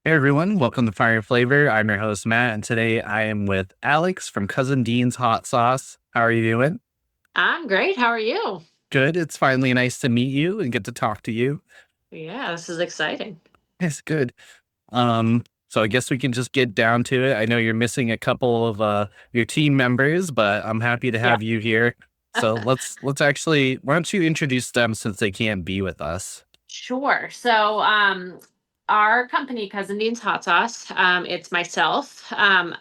Hey everyone, welcome to Fire and Flavor. I'm your host Matt, and today I am with Alex from Cousin Dean's Hot Sauce. How are you doing? I'm great. How are you? Good. It's finally nice to meet you and get to talk to you. Yeah, this is exciting. It's good. So I guess we can just get down to it. I know you're missing a couple of your team members, but I'm happy to Yeah. have you here. So let's actually why don't you introduce them since they can't be with us? Sure. Our company, Cousin Dean's Hot Sauce, it's myself,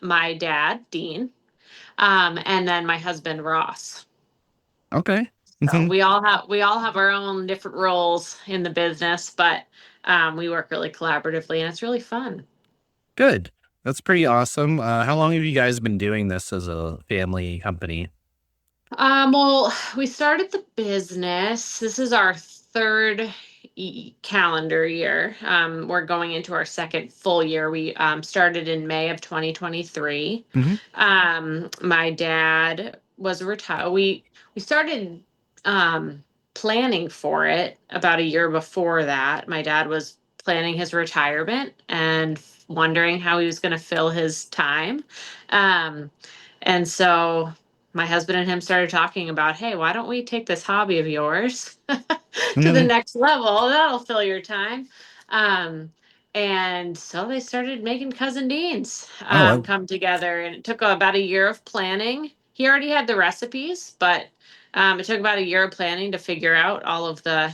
my dad, Dean, and then my husband, Ross. Okay. So Mhm. we all have our own different roles in the business, but we work really collaboratively, and it's really fun. Good. That's pretty awesome. How long have you guys been doing this as a family company? Well, we started the business. This is our third calendar year. We're going into our second full year. We started in May of 2023. Mhm. My dad was retired. We started planning for it about a year before that. My dad was planning his retirement and wondering how he was going to fill his time. Um, and so my husband and him started talking about, hey, why don't we take this hobby of yours to the Mhm. next level? That'll fill your time. Um, and so they started making Cousin Dean's Oh, come together, and it took about a year of planning. He already had the recipes, but it took about a year of planning to figure out all of the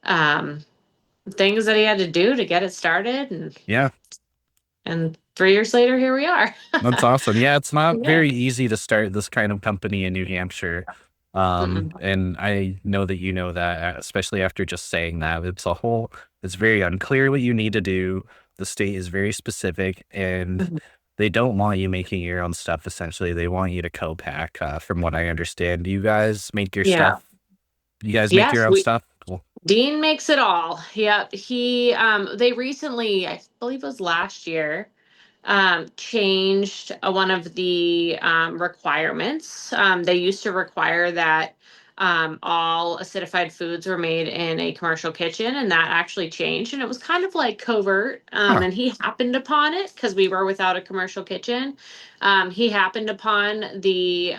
um, things that he had to do to get it started, yeah. and 3 years later, here we are. That's awesome. Yeah, it's not Yeah. very easy to start this kind of company in New Hampshire. Mm-mm. And I know that you know that, especially after just saying that. It's very unclear what you need to do. The state is very specific and they don't want you making your own stuff, essentially. They want you to co-pack, from what I understand. Do you guys make your Yeah. stuff? You guys make your Yes, own we stuff? Cool. Dean makes it all. Yep. They recently, I believe it was last year, changed one of the requirements. They used to require that all acidified foods were made in a commercial kitchen, and that actually changed. And it was kind of like covert. Huh. And he happened upon it because we were without a commercial kitchen. He happened upon the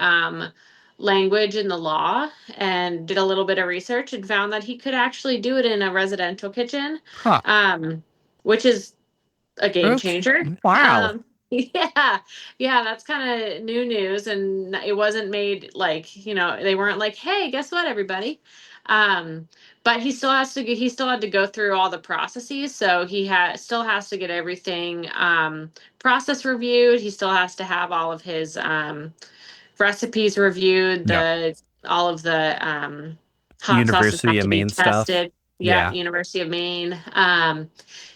language in the law and did a little bit of research and found that he could actually do it in a residential kitchen, Huh. um, which is a game That's, changer. wow. Yeah, yeah, that's kind of new news, and it wasn't made like, they weren't like, "Hey, guess what, everybody?" Um, but he still had to go through all the processes, so still has to get everything process reviewed. He still has to have all of his recipes reviewed, Yeah. the all of the hot sauces University have of to be Maine stuff. tested. Yeah, Yeah. University of Maine.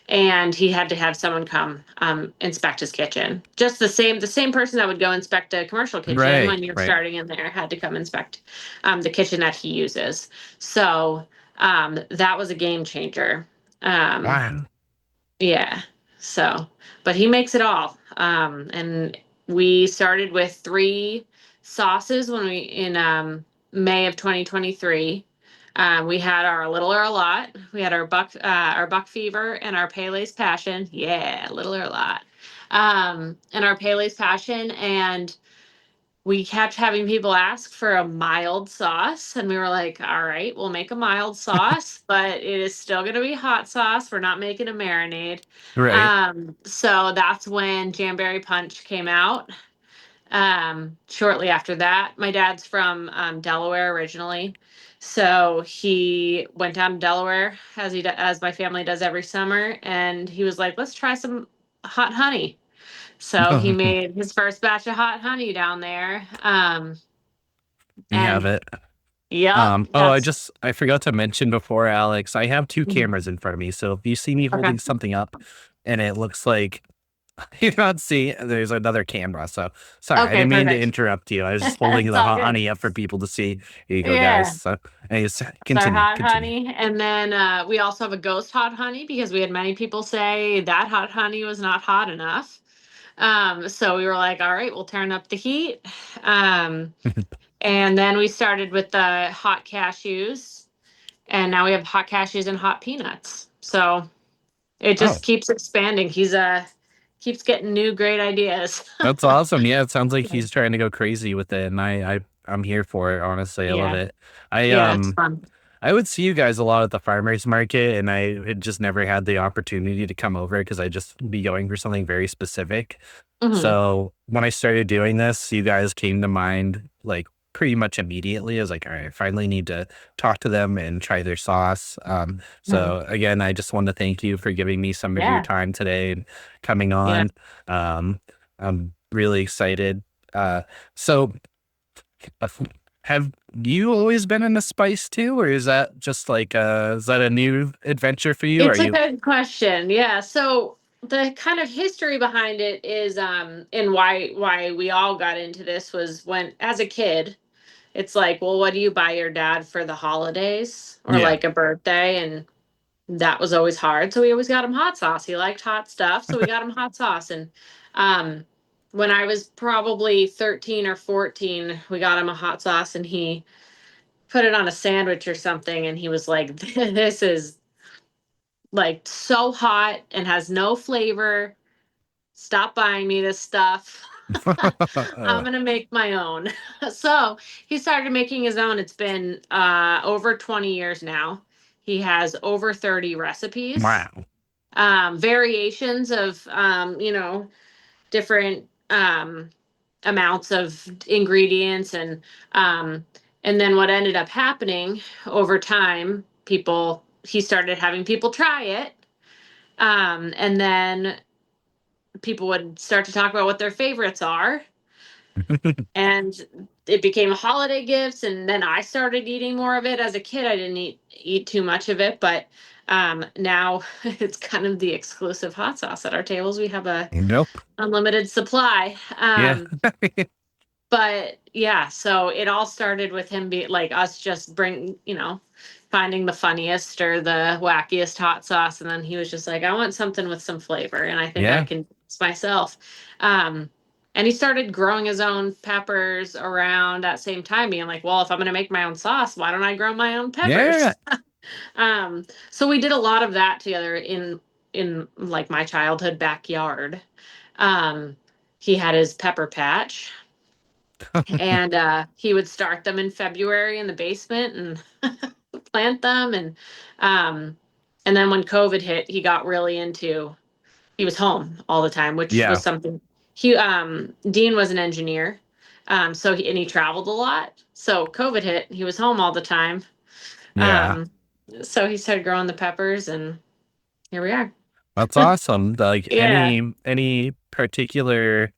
And he had to have someone come inspect his kitchen. Just the same person that would go inspect a commercial kitchen Right. when you're Right. starting in there had to come inspect the kitchen that he uses. So that was a game changer. Um, Wow. yeah. So, but he makes it all. And we started with three sauces when we in May of 2023. We had our Little or a Lot. We had our Buck Fever and our Pele's Passion. Yeah, Little or a Lot. And our Pele's Passion, and we kept having people ask for a mild sauce, and we were like, all right, we'll make a mild sauce, but it is still going to be hot sauce. We're not making a marinade. Right. So that's when Jamberry Punch came out. Shortly after that, my dad's from Delaware originally. So he went down to Delaware as my family does every summer, and he was like, let's try some hot honey. So he made his first batch of hot honey down there. You have And it. yep, that's I forgot to mention before, Alex, I have two mhm. cameras in front of me. So if you see me Okay. holding something up and it looks like you don't see, there's another camera. So sorry, I Okay, didn't mean to perfect. interrupt you. I was just holding It's the all hot good. honey up for people to see. Here you go, guys. Yeah. So anyways, It's our continue, hot continue. honey. And then we also have a ghost hot honey because we had many people say that hot honey was not hot enough. So we were like, all right, we'll turn up the heat. Um, and then we started with the hot cashews. And now we have hot cashews and hot peanuts. So It Oh, just keeps expanding. He's keeps getting new great ideas. that's awesome. Yeah, it sounds like he's trying to go crazy with it, and I'm here for it. Honestly, I love Yeah. it. I Yeah, it's um fun. I would see you guys a lot at the farmers market, and I had just never had the opportunity to come over because I just be going for something very specific. Hmm. So when I started doing this, you guys came to mind like pretty much immediately. I was like, all right, I finally need to talk to them and try their sauce. Hmm. So again, I just want to thank you for giving me some of your Yeah. time today and coming Yeah. on. Um, I'm really excited. Uh, so uh, have you always been into spice too, or is that just like is that a new adventure for you? Are It's a you good question. Yeah. So the kind of history behind it is and why we all got into this was when as a kid, it's like, well, what do you buy your dad for the holidays or yeah. like a birthday? And that was always hard. So we always got him hot sauce. He liked hot stuff, so we got him hot sauce. And um when I was probably 13 or 14, we got him a hot sauce and he put it on a sandwich or something and he was like, this is like so hot and has no flavor. Stop buying me this stuff. I'm gonna make my own. So he started making his own. It's been over 20 years now. He has over 30 recipes, Wow. variations of different amounts of ingredients um, and then what ended up happening over time, people he started having people try it, and then people would start to talk about what their favorites are, and it became holiday gifts, and then I started eating more of it. As a kid I didn't eat too much of it, but now it's kind of the exclusive hot sauce at our tables. We have a Nope. unlimited supply. Yeah. But yeah, so it all started with him be like us just finding the funniest or the wackiest hot sauce, and then he was just like, I want something with some flavor, and I think I Yeah. can do this myself. Um, and he started growing his own peppers around that same time, being like, well, if I'm gonna make my own sauce, why don't I grow my own Yeah. peppers? So we did a lot of that together in like my childhood backyard. Um, he had his pepper patch and he would start them in February in the basement and plant them um and then when COVID hit, he got really into he was home all the time, which was Yeah. something he Dean was an engineer. And he traveled a lot. So COVID hit, he was home all the time. Yeah. Um so he started growing the peppers and here we are. That's awesome. Like Yeah. any particular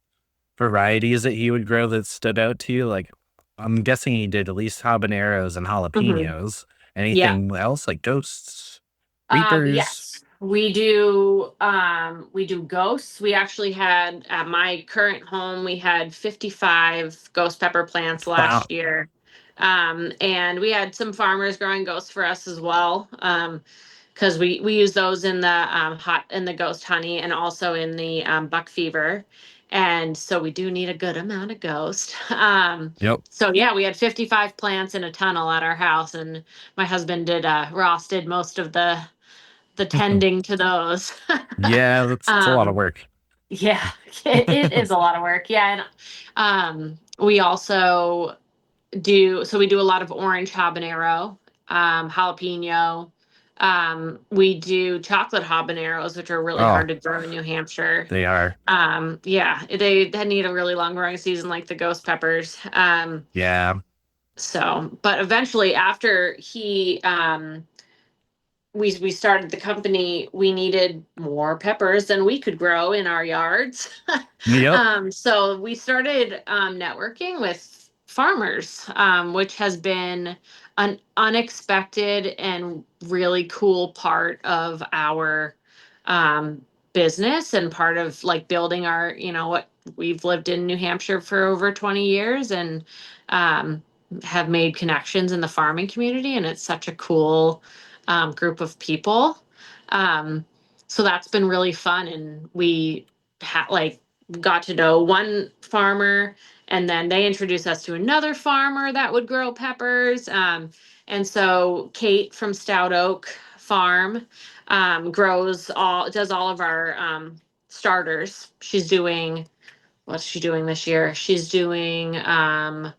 varieties that he would grow that stood out to you? Like I'm guessing he did at least habaneros and Hmm. jalapenos. Yeah. Anything else like ghosts, reapers? Yes, we do ghosts. We actually had at my current home, we had 55 ghost pepper plants Wow. last year. And we had some farmers growing ghosts for us as well. Because we use those in the hot in the ghost honey and also in the buck fever. And so we do need a good amount of ghost. Yep. So yeah, we had 55 plants in a tunnel at our house, and my husband did Ross did most of the tending to those. Yeah, that's a lot of um, work. yeah, it is a lot of work. Yeah, and we also we do a lot of orange habanero, jalapeno. We do chocolate habaneros, which are really Oh, hard to grow in New Hampshire. they are. Yeah, they need a really long growing season, like the ghost peppers. Yeah. But eventually, after we started the company, we needed more peppers than we could grow in our yards. Yep. So we started networking with farmers, which has been an unexpected and really cool part of our um, business and part of like building what we've lived in New Hampshire for over 20 years and um, have made connections in the farming community. And it's such a cool group of people. Um, so that's been really fun. And we got to know one farmer, and then they introduced us to another farmer that would grow peppers. And so Kate from Stout Oak farm, does all of our starters. What's she doing this year? She's doing the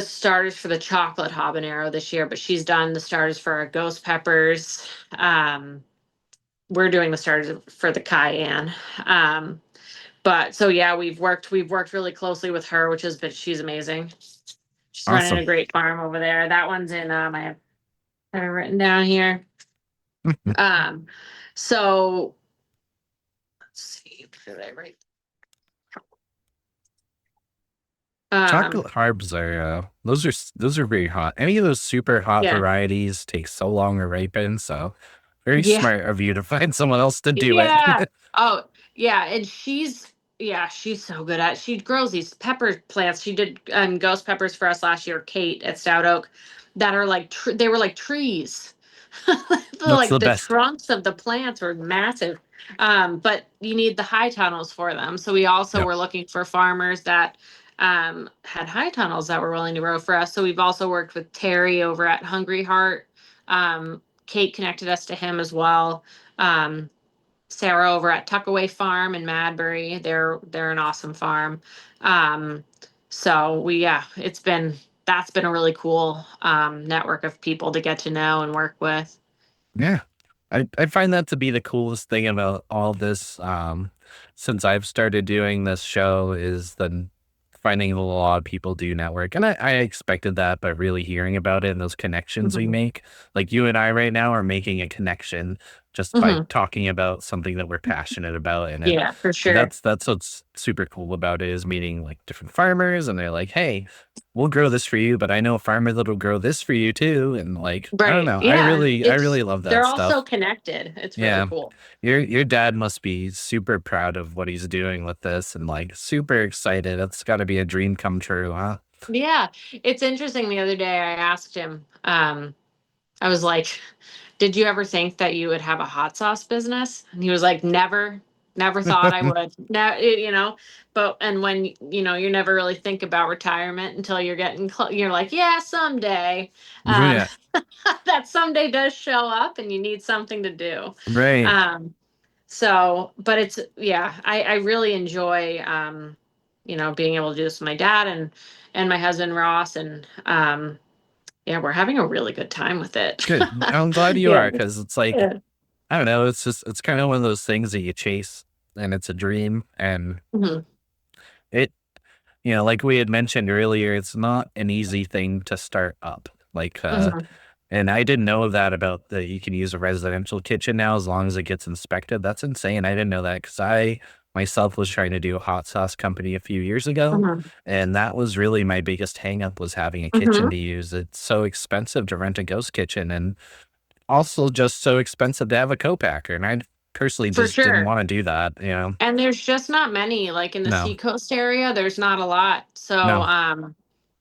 starters for the chocolate habanero this year, but she's done the starters for our ghost peppers. We're doing the starters for the cayenne. But so yeah, we've worked really closely with her, she's amazing. She's running Awesome. a great farm over there. That one's in I have it written down here. Um, so let's see, did I write? Chocolate carbs are those are very hot. Any of those super hot Yeah, varieties take so long to ripen, so very yeah, smart of you to find someone else to do it. yeah. Oh, yeah, and she's so good at. She grows these pepper plants. She did ghost peppers for us last year, Kate at Stout Oak, that are like they were like trees. That's Like the the best. trunks of the plants were massive. But you need the high tunnels for them. So we also Yep. were looking for farmers that had high tunnels that were willing to grow for us. So we've also worked with Terry over at Hungry Heart. Kate connected us to him as well. Um, Sarah over at Tuckaway Farm in Madbury. They're an awesome farm. Um, so that's been a really cool network of people to get to know and work with. Yeah. I find that to be the coolest thing about all this, since I've started doing this show is the finding a lot of people do network. And I expected that, but really hearing about it and those connections we Mhm. make, like you and I right now are making a connection just by Mhm. talking about something that we're passionate about. And Yeah, for sure. that's what's super cool about it is meeting like different farmers and they're like, hey, we'll grow this for you, but I know a farmer that'll grow this for you too. And like, I don't Right. know. Yeah. I really love They're that all so stuff. connected. It's really Yeah. cool. Your dad must be super proud of what he's doing with this and like super excited. That's got to be a dream come true, huh? Yeah. It's interesting. The other day I asked him, I was like, did you ever think that you would have a hot sauce business? And he was like, never, never thought I would. No, but, and when, you never really think about retirement until you're you're like, yeah, someday. Um, Yeah. that someday does show up and you need something to do. Right. Um, but yeah, I really enjoy, being able to do this with my dad and my husband Ross. And, yeah, we're having a really good time with it. Good. I'm glad you Yeah. are because it's like, Yeah. I don't know. It's kind of one of those things that you chase and it's a dream. And Mhm. it, like we had mentioned earlier, it's not an easy thing to start up. Like, Mhm. and I didn't know that about that you can use a residential kitchen now as long as it gets inspected. That's insane. I didn't know that because I myself was trying to do a hot sauce company a few years ago. Mhm. And that was really my biggest hang up was having a kitchen Mhm. to use. It's so expensive to rent a ghost kitchen and also just so expensive to have a co-packer. And I personally For just didn't sure. want to do that. And there's just not many, like in the No, seacoast area, there's not a lot. So, no,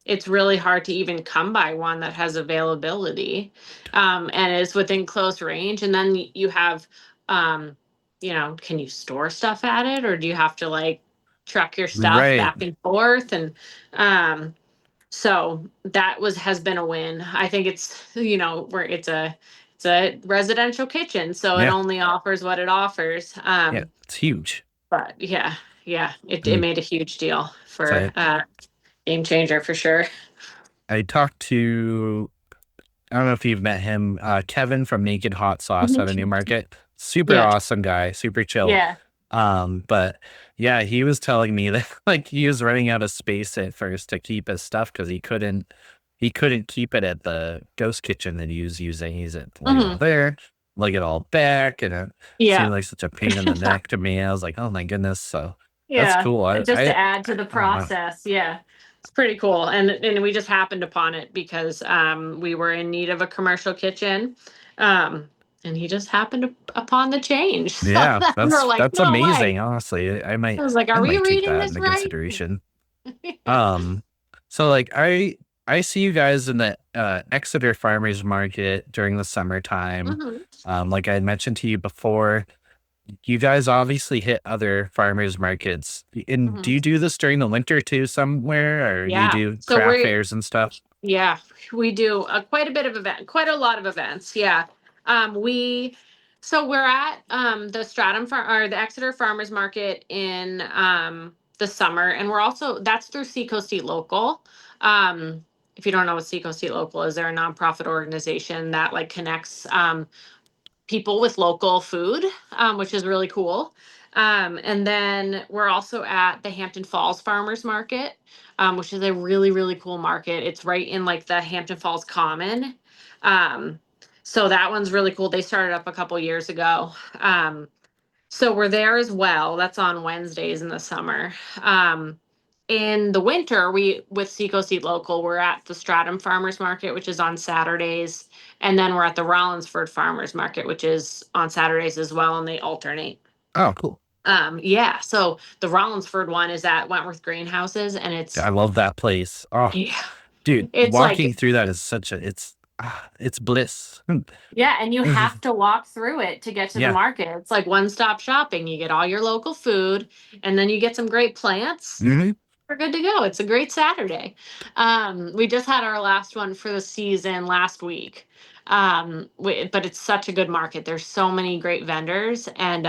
it's really hard to even come by one that has availability, and is within close range. And then you have, um, can you store stuff at it, or do you have to like truck your stuff right. back and forth? And um, so that has been a win. I think where it's a residential kitchen, so it Yeah. only offers what it offers. Yeah. It's huge. But yeah, yeah, it And made a huge deal for so game changer for sure. I talked to I don't know if you've met him, Kevin from Naked Hot Sauce out of Mhm. Newmarket. Super Yeah, awesome guy, super chill. yeah. But yeah, he was telling me that like he was running out of space at first to keep his stuff because he couldn't keep it at the ghost kitchen that he was using. He's at like it all Mhm. there, like it all back, and it Yeah. seemed like such a pain in the neck to me. I was like, oh my goodness. So that's Yeah, cool. just to add to the I don't know. process, yeah. It's pretty cool, and we just happened upon it because, we were in need of a commercial kitchen, um, and he just happened upon the change, so Yeah, then we're like, that's "No way." amazing. Honestly, I was like, I "Are we might take reading that this into right?" consideration. Um, so like I see you guys in the Exeter Farmers Market during the summertime. Mhm, Like I had mentioned to you before, you guys obviously hit other farmers markets. And do mhm. you do this during the winter too somewhere, or do you Yeah, do so craft we fairs and stuff? yeah, we do, quite a lot of events, yeah. We so we're at the Stratham farm or the Exeter Farmers Market in the summer, and we're also that's through Seacoast Eat Local. If you don't know what Seacoast Eat Local is, they're a nonprofit organization that like connects people with local food, which is really cool. And then we're also at the Hampton Falls Farmers Market, which is a really, really cool market. It's right in like the Hampton Falls Common. Um, so that one's really cool. They started up a couple years ago. So we're there as well. That's on Wednesdays in the summer. In the winter, we with Seacoast Eat Local, we're at the Stratham Farmers Market, which is on Saturdays, and then we're at the Rollinsford Farmers Market, which is on Saturdays as well, and they alternate. Oh, cool. Yeah. So the Rollinsford one is at Wentworth Greenhouses, and I love that place. Oh, yeah, dude, it's walking like through that is it's bliss. yeah, and you have to walk through it to get to the Yeah. market. It's like one-stop shopping. You get all your local food, and then you get some great plants. Hmm. We're good to go. It's a great Saturday. We just had our last one for the season last week. But it's such a good market. There's so many great vendors, and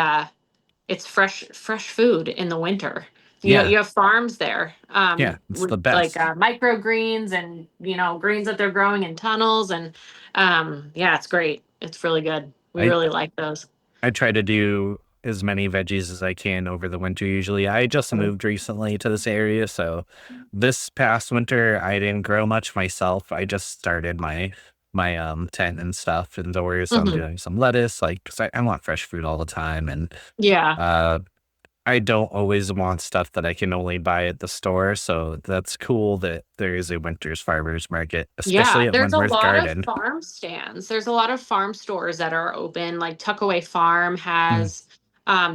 it's fresh food in the winter. Yeah. You have farms there, Yeah. It's with the like best. microgreens and greens that they're growing in tunnels, and yeah, it's great. It's really good. We I really like those. I try to do as many veggies as I can over the winter usually. I just moved recently to this area, so this past winter I didn't grow much myself. I just started my tent and stuff indoors. So I'm Hmm. doing some lettuce, like 'cause I want fresh food all the time, and Yeah. uh I don't always want stuff that I can only buy at the store. So that's cool that there is a winter's farmers market, Yeah, especially at there's a Wentworth lot of Garden. farm stands. There's a lot of farm stores that are open. Like Tuckaway Farm Mm, has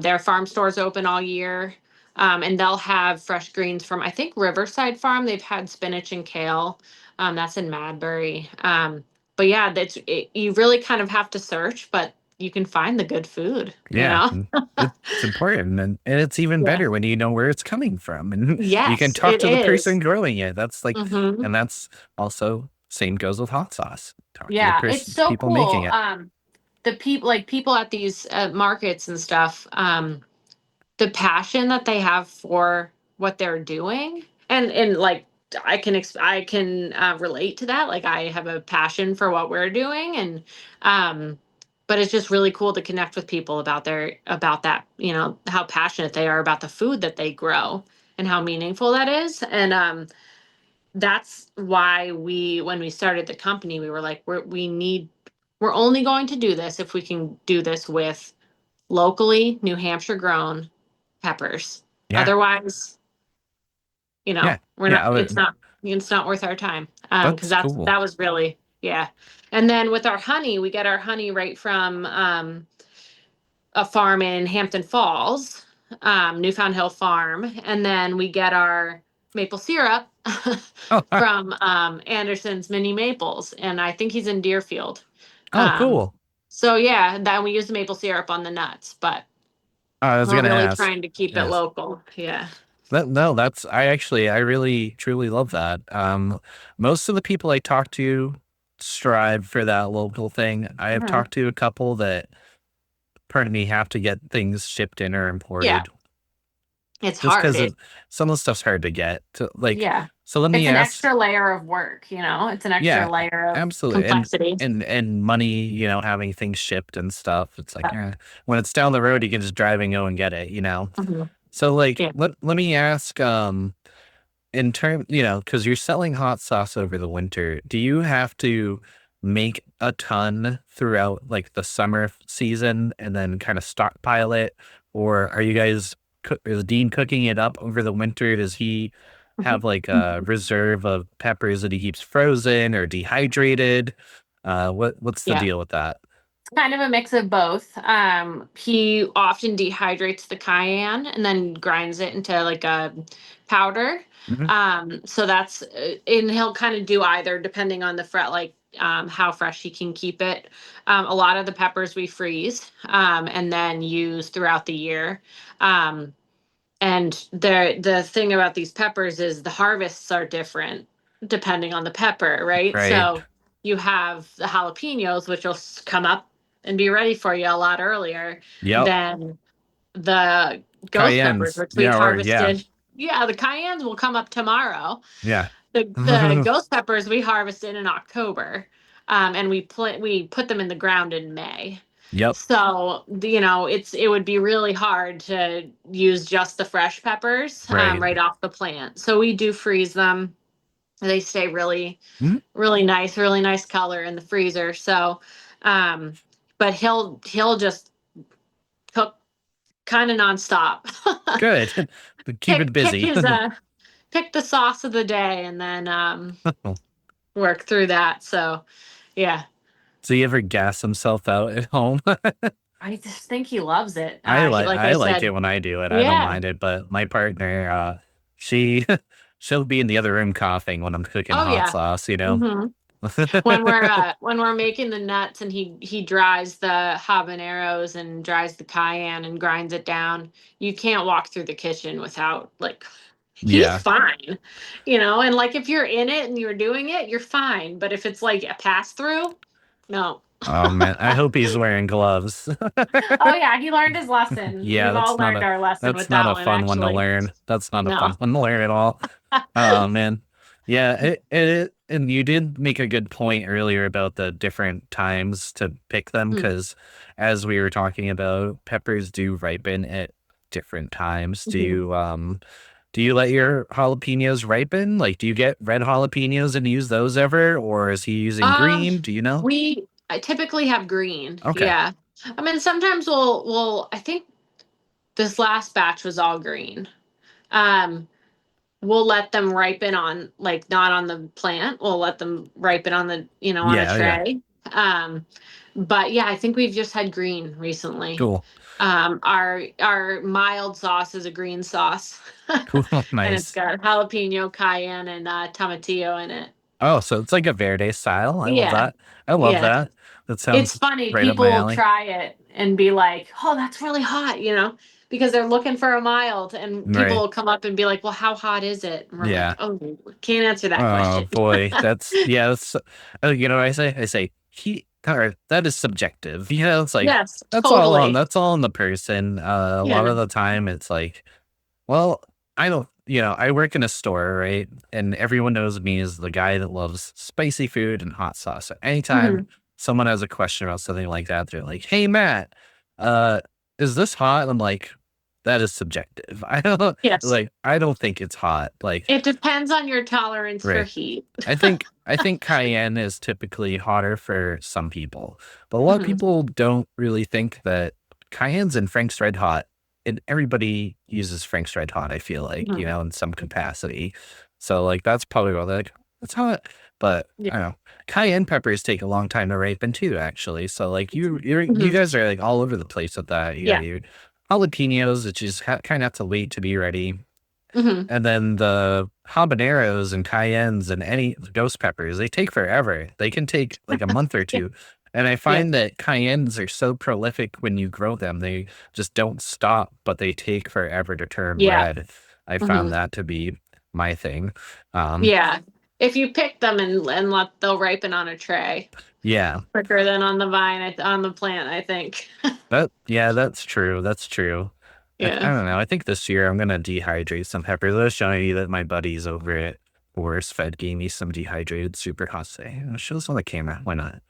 their farm stores open all year. And they'll have fresh greens from I think Riverside Farm. They've had spinach and kale. That's in Madbury. But yeah, you really kind of have to search, but you can find the good food, you yeah, know? it's important, and it's even Yeah. better when you know where it's coming from, and you can Yes, talk it to the person is. growing it. That's like, Hmm. and that's also same goes with hot sauce. Talk to the Yeah, it's person, so people making cool. it. The people at these markets and stuff, the passion that they have for what they're doing, and like I can relate to that. Like I have a passion for what we're doing, and but it's just really cool to connect with people about that. How passionate they are about the food that they grow and how meaningful that is, and that's why when we started the company, we were like, we're only going to do this if we can do this with locally New Hampshire grown peppers. Yeah, Otherwise, yeah, we're not, yeah. it's not worth our time. Because That's cool. that was really, yeah. And then with our honey, we get our honey right from a farm in Hampton Falls, Newfound Hill Farm, and then we get our maple syrup Oh, from Anderson's Mini Maples, and I think he's in Deerfield. oh, Um, cool. so yeah, then we use the maple syrup on the nuts, but I was we're gonna really ask. trying to keep it Yes. local. Yeah. No, that's I really truly love that. Most of the people I talk to strive for that local thing. I have Mhm. talked to a couple that currently have to get things shipped in or Yeah, imported it's just hard. because some of the stuff's hard to get. To like, Yeah, so let it's me an ask. extra layer of work. It's an extra Yeah, layer of absolutely, complexity. and money. Having things shipped and stuff. It's like, Yeah. when it's down the road, you can just drive and go and get it. Mhm. So like, Yeah. let me ask. In term, because you're selling hot sauce over the winter, do you have to make a ton throughout like the summer season and then kind of stockpile it? Or are you guys, is Dean cooking it up over the winter? Does he have like a Mhm. reserve of peppers that he keeps frozen or dehydrated? What's the Yeah. deal with that? Kind of a mix of both. He often dehydrates the cayenne and then grinds it into like a powder. Mhm. So and he'll kind of do either depending on the like how fresh he can keep it. A lot of the peppers we freeze and then use throughout the year. Um, and the thing about these peppers is the harvests are different depending on the pepper, right? Right. So you have the jalapenos, which will come up and be ready for you a lot earlier Yep. than the ghost peppers, Cayennes. which we Yeah. Or yeah. harvested. Yeah, the cayennes will come up tomorrow. Yeah. The ghost peppers we harvested in October, and we put them in the ground in May. Yep. So it would be really hard to use just the fresh peppers Right. right off the plant. So we do freeze them. They stay really Mhm. really nice color in the freezer. So, um, but he'll just cook kind of nonstop. Good. But keep it Pick busy. his pick the sauce of the day and then work through that. So yeah, So you ever gas himself out at home? I just think he loves it. Like I I like it said, when I do it. I don't yeah. mind it, but my partner, she she'll be in the other room coughing when I'm cooking Oh hot yeah. sauce, you know? hmm when we're making the nuts and he dries the habaneros and dries the cayenne and grinds it down, you can't walk through the kitchen without like he's Yeah. fine, and like if you're in it and you're doing it, you're fine. But if it's like a pass through, no. Oh man, I hope he's wearing gloves. Oh yeah, he learned his lesson. Yeah, We've all learned our lesson that's with not that a one, fun one to actually. learn. That's not a fun No. one to learn at all. Oh man. Yeah, and you did make a good point earlier about the different times to pick them Mm-hmm. because as we were talking about, peppers do ripen at different times. Do you let your jalapenos ripen? Like do you get red jalapenos and use those ever or is he using Um, green? Do you know? I typically have green. Okay. Yeah. I mean, sometimes I think this last batch was all green. Um, we'll let them ripen on, like, not on the plant. We'll let them ripen on on a Yeah, yeah. tray. Um, but yeah, I think we've just had green recently. Cool. Our mild sauce is a green sauce, Cool. and it's Nice. got jalapeno, cayenne, and tomatillo in it. Oh, so it's like a verde style. I love Yeah, that. I love yeah. that. That It's sounds funny. right up my People will alley. try it and be like, "Oh, that's really hot," because they're looking for a mild, and people Right. will come up and be like, "Well, how hot is it?" And we're like, Yeah. "Oh, can't answer that Oh question." boy. That's yeah, that's you know what I say? I say he or that is subjective. You know, it's like Yes, totally. that's all on the person. A lot Yeah. of the time it's like well, I don't, I work in a store, right? And everyone knows me as the guy that loves spicy food and hot sauce. So anytime hmm someone has a question about something like that, they're like, "Hey, Matt, uh, is this hot?" I'm like, "That is subjective. Yes. I don't think it's hot." Like, It depends on your tolerance for right. heat. I think cayenne is typically hotter for some people, but a lot of hmm people don't really think that cayenne's and Frank's Red Hot, and everybody uses Frank's Red Hot. I feel like hmm in some capacity. So like that's probably why they're like it's hot, but Yeah. I don't know. Cayenne peppers take a long time to ripen too, actually. So like you hmm guys are like all over the place with that. You got Yeah. your jalapenos, which is kind of have to wait to be ready. hmm And then the habaneros and cayennes and any ghost peppers, they take forever. They can take like a month or Yeah. 2. And I Yeah. find that cayennes are so prolific when you grow them. They just don't stop, but they take forever to turn Yeah. red. I found hmm that to be my thing. Um, Yeah. If you pick them and they'll ripen on a tray yeah, quicker than on the vine, on the plant, I think. yeah, that's true. That's true. I Yeah. don't know. I think this year I'm gonna dehydrate some peppers. I was showing you that my buddies over at Forest Fed gave me some dehydrated super hot say. Show us on the camera. Why not?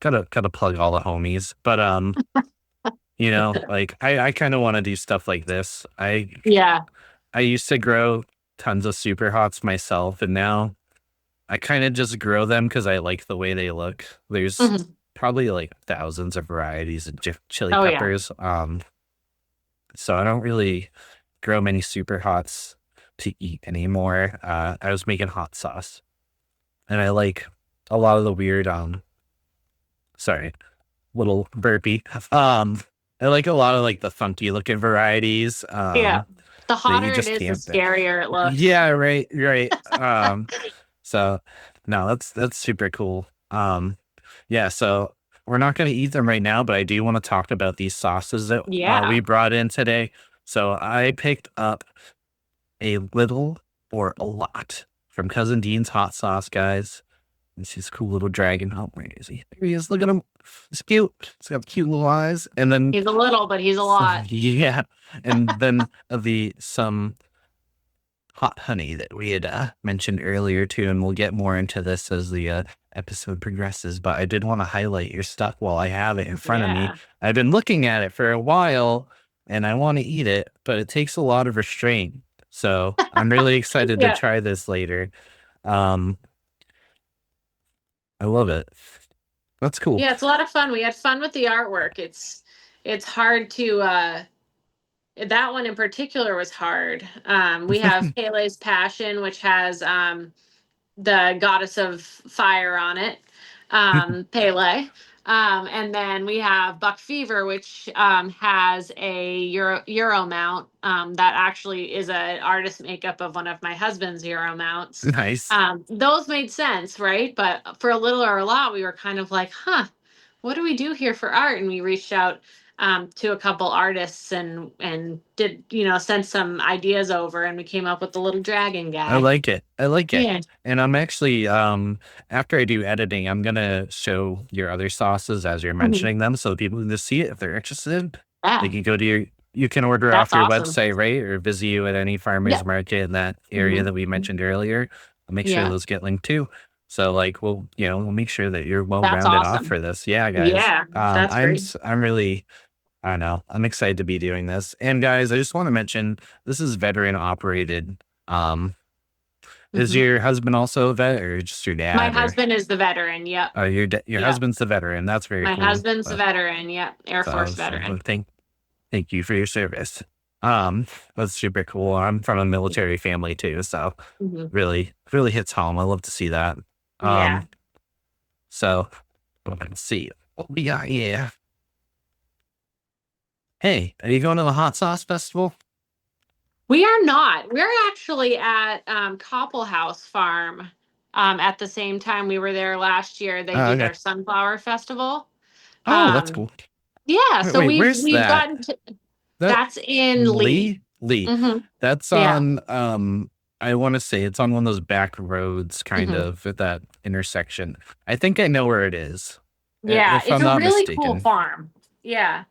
Gotta plug all the homies. But like I kind of want to do stuff like this. Yeah. I used to grow tons of super hots myself, and now I kind of just grow them because I like the way they look. There's hmm probably like thousands of varieties of chili Oh yeah. peppers. So I don't really grow many super hots to eat anymore. I was making hot sauce, and I like a lot of the weird sorry, little burpee. Um, I like a lot of like the funky looking varieties. Yeah. The That you hotter it just is, the can't. scarier it looks. Yeah, right, right. So no, that's super cool. Yeah. So we're not going to eat them right now, but I do want to talk about these sauces that we Yeah. brought in today. So I picked up a little or a lot from Cousin Dean's hot sauce, guys. It's his cool little dragon. Oh, where is he? There he is. Look at him. It's cute. He's got cute little eyes. And then, He's a little, but he's a so, lot. yeah. And then some hot honey that we had mentioned earlier too, and we'll get more into this as the episode progresses. But I did want to highlight your stuff while I have it in front of me. Yeah. I've been looking at it for a while, and I want to eat it, but it takes a lot of restraint. So I'm really excited to Yeah. try this later. Um, I love it. That's cool. Yeah, it's a lot of fun. We had fun with the artwork. It's hard to that one in particular was hard. We have Pele's Passion, which has the goddess of fire on it, Pele. And then we have Buck Fever, which has a Euro mount that actually is an artist makeup of one of my husband's Euro mounts. Nice. Those made sense, right? But for a little or a lot, we were kind of like, huh, what do we do here for art? And we reached out to a couple artists and did sent some ideas over, and we came up with the little dragon I guy. like it. I like it. Yeah. And I'm actually after I do editing, I'm gonna show your other sauces as you're Mhm. mentioning them so people can just see it if they're interested. They Yeah, can go to you can order off that's your awesome. website, right? Or visit you at any Yeah. farmer's market in that area Hmm. that we mentioned earlier. I'll make sure Yeah, those get linked too. So like we'll make sure that you're well that's rounded off awesome. for this. Yeah, guys. Yeah, that's great. I'm really I don't know. I'm excited to be doing this. And guys, I just want to mention this is veteran operated. Is Hmm. your husband also a vet or just your My dad or husband is the veteran. Yep. your Yep. husband's the veteran. That's very My cool. husband's the veteran. Yep. Air Force So veteran. thank you for your service. That's super cool. I'm from a military family too, so Hmm. really hits home. I love to see that. Yeah. Um, so let's see what we got here. Hey, are you going to the hot sauce festival? We are not. We're actually at Copple House Farm at the same time we were there last year. They Oh, do okay. their sunflower festival. Oh, that's Um, cool. yeah, Wait, so wait, we've where's we've that? gotten to That that's in Lee. Lee. Hmm. That's Yeah. on I want to say it's on one of those back roads kind Hmm. of at that intersection. I think I know where it is. Yeah, If it's I'm a not really cool mistaken. farm. Yeah.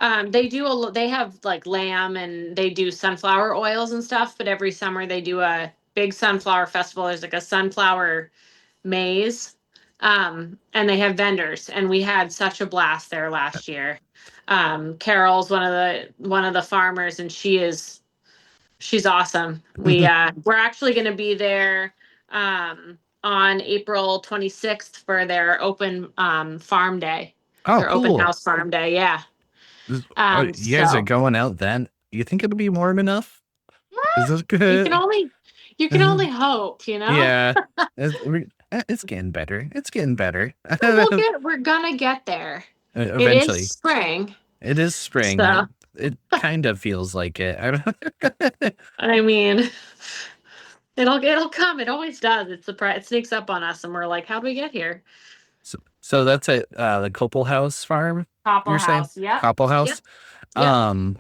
They have like lamb and they do sunflower oils and stuff, but every summer they do a big sunflower festival. There's like a sunflower maze. And they have vendors, and we had such a blast there last year. Carol's one of the farmers, and she's awesome. We're actually going to be there on April 26th for their open farm day, Oh, their open cool. house farm day. Yeah. You guys are So going out then? You think it'll be warm enough? Is this you can good? only you can only hope, Yeah. It's getting better. It's getting better. we're gonna get there. It is Eventually. spring, It is spring. so It kind of feels like it. I don't I mean, it'll come. It always does. It's surprise. It sneaks up on us, and we're like, "How do we get here?" so that's at the Copel House farm, Copple you're saying? House. Yep. Copel Yep. House? Yep. Um,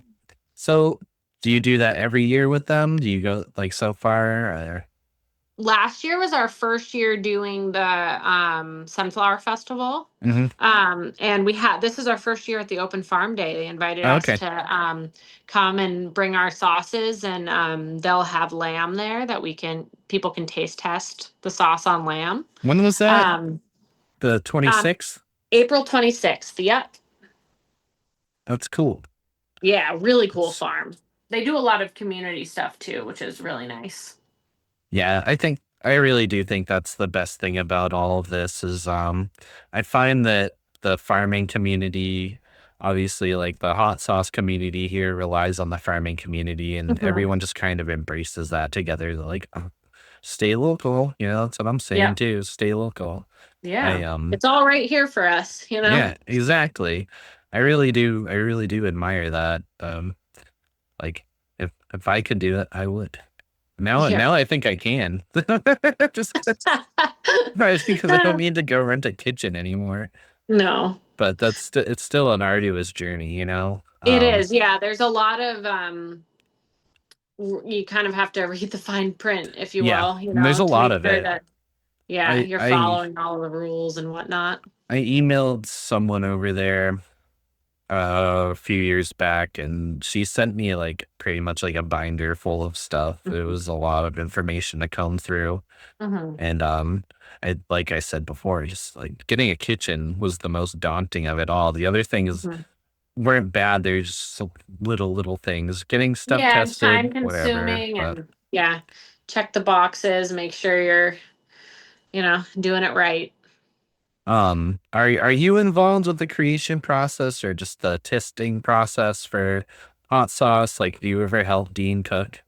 so do you do that every year with them? Do you go like so far? Or? Last year was our first year doing the sunflower festival. Mhm. And this is our first year at the open farm day. They invited Oh, us okay. to come and bring our sauces, and they'll have lamb there that people can taste test the sauce on lamb. When was that? Um, The um, 26th? April 26th. Yep. That's cool. Yeah, really cool It's, farm. They do a lot of community stuff too, which is really nice. yeah, I really do think that's the best thing about all of this is I find that the farming community, obviously like the hot sauce community here relies on the farming community and Hmm. everyone just kind of embraces that together. They're like, "Oh, stay local, that's what I'm saying Yeah. too. Stay local. Yeah. I It's all right here for us. yeah, exactly. I really do admire that. Like if I could do it, I would. Yeah. Now I think I can. Just because I don't need to go rent a kitchen anymore. No. But it's still an arduous journey. It is. Yeah, there's a lot of you kind of have to read the fine print, if you Yeah, will, there's a to lot make of sure it. that Yeah, I you're I following all of the rules and whatnot. I emailed someone over there a few years back, and she sent me like pretty much like a binder full of stuff. It was a lot of information to comb through. Mhm. And like I said before, just like getting a kitchen was the most daunting of it all. The other things Mhm. weren't bad. There's so little things. Getting stuff Yeah, it's time tested, whatever. consuming But and yeah, check the boxes, make sure you're, doing it right. are you involved with the creation process or just the testing process for hot sauce? Like, do you ever help Dean cook?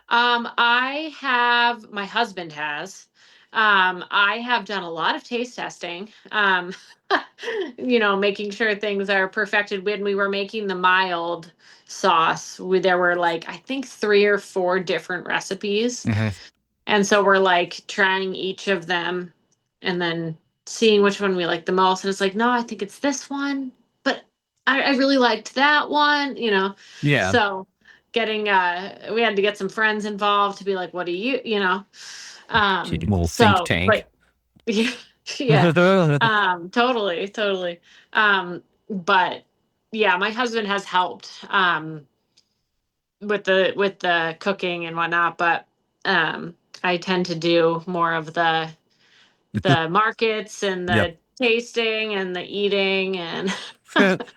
My husband has. I have done a lot of taste testing. Making sure things are perfected. When we were making the mild sauce, there were like, I think 3 or 4 different recipes. Mhm. And so we're like trying each of them and then seeing which one we like the most. And it's like, no, I think it's this one, but I really liked that one. Yeah. So we had to get some friends involved to be like, what do you? Little think So, tank. but yeah, yeah, totally, totally. But yeah, my husband has helped, with the cooking and whatnot, but I tend to do more of the markets and Yep. the tasting and the eating and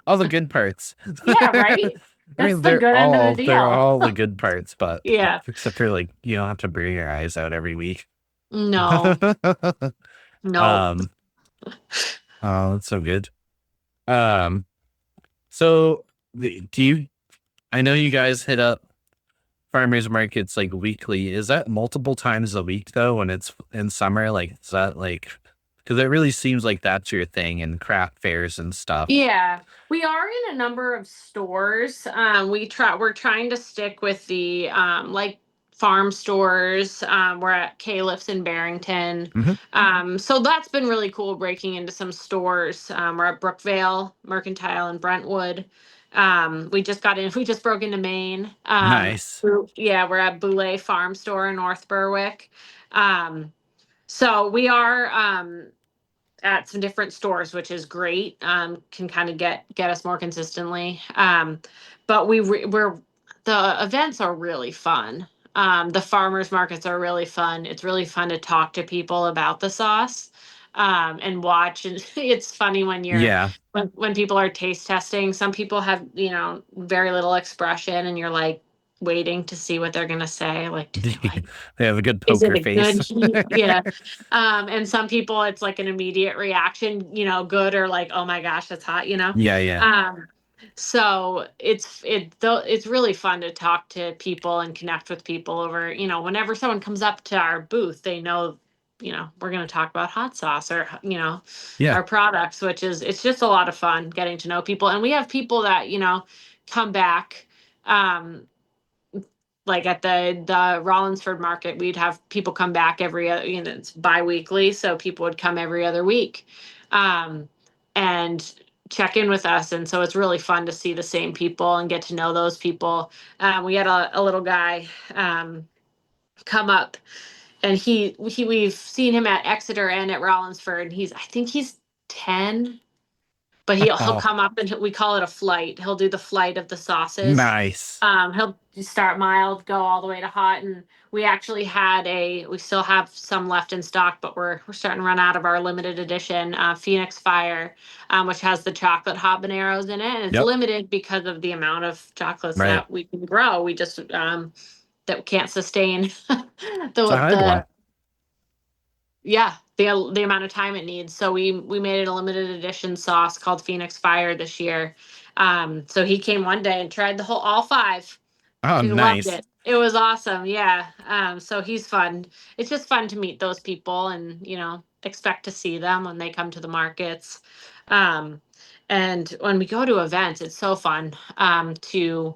All the good parts. yeah, I right? That's mean, the good end of the they're deal. all the good parts, but Yeah. except for like you don't have to burn your eyes out every week. No. No. um, oh, that's so good. Um, so do you? I know you guys hit up farmers markets like weekly. Is that multiple times a week though? When it's in summer, like is that like? Because it really seems like that's your thing in craft fairs and stuff. Yeah, we are in a number of stores. We're trying to stick with the like farm stores. We're at Califf's in Barrington. Hmm. So that's been really cool breaking into some stores. We're at Brookvale, Mercantile, and Brentwood. We just broke into Maine. Nice. Yeah, we're at Boulay Farm Store in North Berwick. So we are at some different stores, which is great. Can kind of get us more consistently. But we're the events are really fun. The farmers markets are really fun. It's really fun to talk to people about the sauce, and watch. And it's funny when Yeah. when people are taste testing. Some people have very little expression, and you're like waiting to see what they're gonna say. Like, do they like They have a good is it poker a good face. heat? Yeah. And some people it's like an immediate reaction, good or like, oh my gosh, that's hot. Yeah, yeah. Um, so it's really fun to talk to people and connect with people over, whenever someone comes up to our booth, they know, we're gonna talk about hot sauce or Yeah. our products, which is it's just a lot of fun getting to know people. And we have people that, come back. Um, like at the Rollinsford market, we'd have people come back it's bi-weekly, so people would come every other week, um, and check in with us. And so it's really fun to see the same people and get to know those people. We had a little guy come up, and we've seen him at Exeter and at Rollinsford, and I think he's 10, but he'll Oh, come up and we call it a flight. He'll do the flight of the sauces. nice. He'll start mild, go all the way to hot, and we still have some left in stock, but we're starting to run out of our limited edition Phoenix Fire, which has the chocolate habaneros in it, and it's Yep. limited because of the amount of chocolates Right. that we can grow. We just that can't sustain It's a hard one. the yeah, the amount of time it needs. So we made it a limited edition sauce called Phoenix Fire this year. So he came one day and tried the whole all 5. Oh, He loved nice. it. It was awesome. Yeah. So he's fun. It's just fun to meet those people and, expect to see them when they come to the markets. Um, and when we go to events, it's so fun to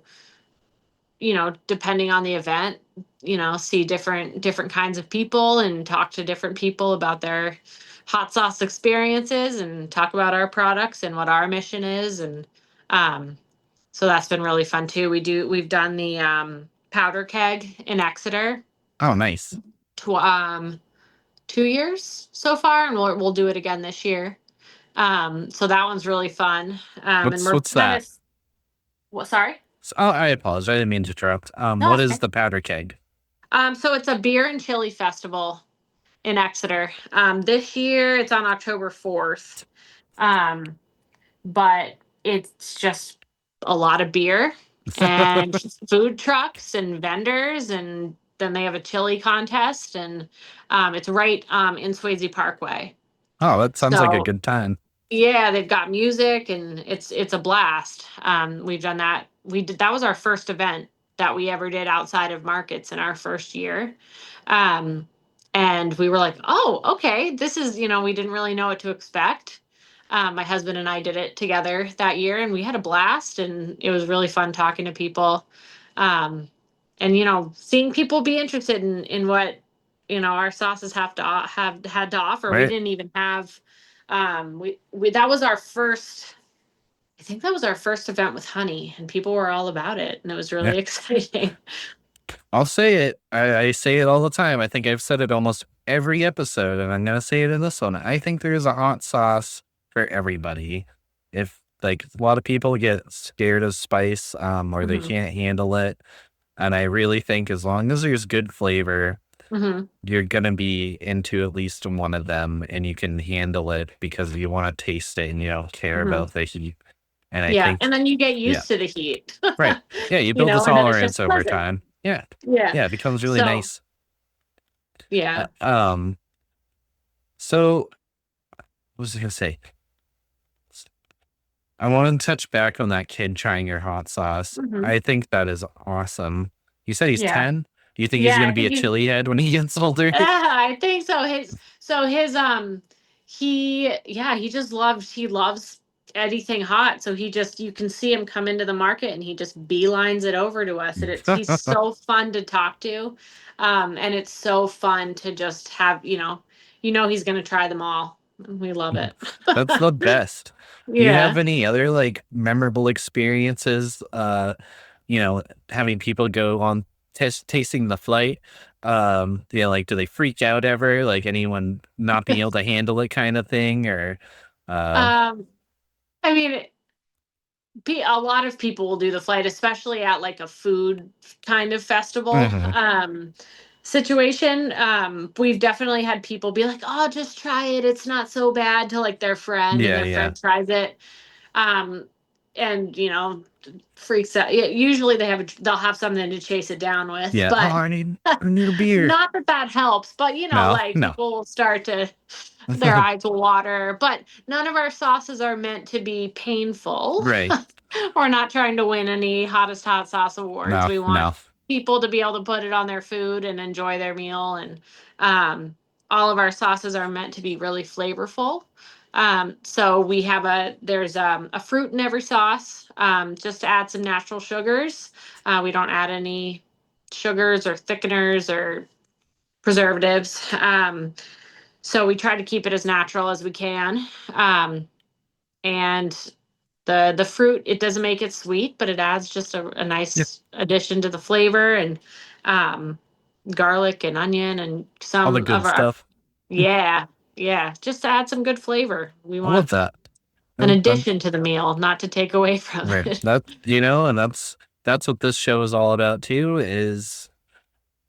depending on the event, see different kinds of people and talk to different people about their hot sauce experiences and talk about our products and what our mission is. And so that's been really fun too. We've done the powder keg in Exeter Oh, nice. tw- um 2 years so far, and we'll do it again this year. So that one's really fun. And we're What's kind of that? what? Sorry. Oh, I apologize. I didn't mean to interrupt. No, What that's is okay. the powder keg? So it's a beer and chili festival in Exeter. This year it's on October 4th. Um, but it's just a lot of beer and food trucks and vendors, and then they have a chili contest, and it's right in Swayze Parkway. Oh, that sounds like a So good time. yeah, they've got music and it's a blast. We've done that. That was our first event that we ever did outside of markets in our first year. Um, and we were like, oh, okay, this is, we didn't really know what to expect. My husband and I did it together that year and we had a blast, and it was really fun talking to people. Um, and seeing people be interested in what our sauces have had to offer. We Right? didn't even have we that was our first, I think that was our first event with honey, and people were all about it, and it was Yeah. really exciting. I'll say it. I say it all the time. I think I've said it almost every episode, and I'm gonna say it in this one. I think there's a hot sauce for everybody. If like a lot of people get scared of spice, or they Hmm. can't handle it, and I really think as long as there's good flavor, Hmm. you're gonna be into at least one of them, and you can handle it because you want to taste it and you don't care Hmm. about the heat. And I Yeah, think, and then you get yeah, used to the heat. right, yeah, you build a And then it's tolerance just over pleasant. time. Yeah, Yeah. yeah, it becomes really So nice. Uh, yeah. um, so what was I gonna say? I want to touch back on that kid trying your hot sauce. Hmm. I think that is awesome. You said he's Yeah. 10. Do you think he's Yeah, gonna I be think a he's chili head when he gets older? I think so. He just loves anything hot. So you can see him come into the market and he just beelines it over to us. And he's so fun to talk to. And it's so fun to just have, he's going to try them all. We love it. That's the best. Do you have Yeah. any other like memorable experiences? Having people go on tasting the flight. Like do they freak out ever? Like anyone not being able to handle it kind of thing, or uh, Um, I mean, a lot of people will do the flight, especially at like a food kind of festival mhm. situation. We've definitely had people be like, "Oh, just try it. It's not so bad," to like their friend, and Yeah, their yeah, friend tries it. Um, and freaks out. Yeah, usually they'll have something to chase it down with, yeah. Oh, but I need a beer. not that that helps. But No, like no. people will start to their eyes will water. But none of our sauces are meant to be painful. Right. We're not trying to win any hottest hot sauce awards. No, We want no. people to be able to put it on their food and enjoy their meal. And um, all of our sauces are meant to be really flavorful. So we have there's a fruit in every sauce, just to add some natural sugars. We don't add any sugars or thickeners or preservatives. So we try to keep it as natural as we can. And the fruit, it doesn't make it sweet, but it adds just a Yeah, nice addition to the flavor, and um, garlic and onion and all the some of good our, stuff. yeah, yeah, just to add some good flavor. We I love want that. an And addition to the meal, not to take away from right. it. And that's what this show is all about too, is